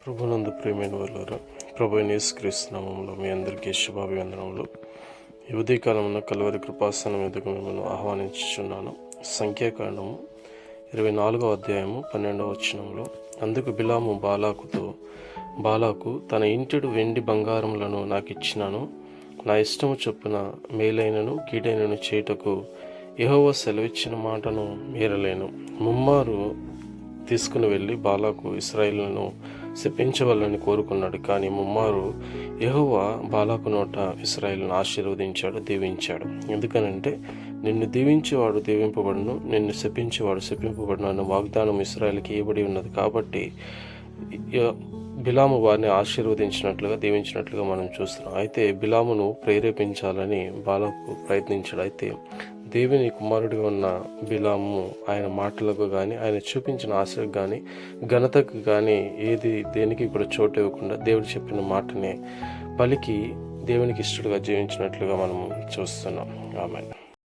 ప్రభునందు ప్రియమైన వాళ్ళారా, ప్రభు యేసుక్రీస్తు నామములో మీ అందరికీ శుభాభివందనములు. ఈ ఉదయకాలమున కలువరి కృపాసనం ఎదుగు మిమ్మల్ని ఆహ్వానించుచున్నాను. సంఖ్యాకాండము 24వ అధ్యాయము 12వ వచనంలో, అందుకు బిలాము బాలాకు తన ఇంటిడు వెండి బంగారములను నాకు ఇచ్చినాను, నా ఇష్టము చొప్పున మేలైనను కీడైనను చేయుటకు యెహోవా సెలవిచ్చిన మాటను మీరలేను. ముమ్మారు తీసుకుని వెళ్ళి బాలాకు ఇశ్రాయేలును శపించవాలని కోరుకున్నాడు. కానీ ముమ్మారు యెహోవా బాలాకు నోట ఇశ్రాయేలును ఆశీర్వదించాడు, దీవించాడు. ఎందుకనంటే, నిన్ను దీవించేవాడు దీవింపబడును, నిన్ను శపించేవాడు శపింపబడును అన్న వాగ్దానం ఇశ్రాయేలుకి ఇవ్వబడి ఉన్నది. కాబట్టి బిలాము వారిని ఆశీర్వదించినట్లుగా దీవించినట్లుగా మనం చూస్తున్నాం. అయితే బిలామును ప్రేరేపించాలని బాలాకు ప్రయత్నించాడు. అయితే దేవుని కుమారుడిగా ఉన్న బిలాము ఆయన మాటలకు కానీ ఆయన చూపించిన ఆశకు కానీ ఘనతకు కానీ దేనికి కూడా చోటు ఇవ్వకుండా దేవుడు చెప్పిన మాటనే పలికి దేవునికి ఇష్టడుగా జీవించినట్లుగా మనం చూస్తున్నాం. ఆమేన్.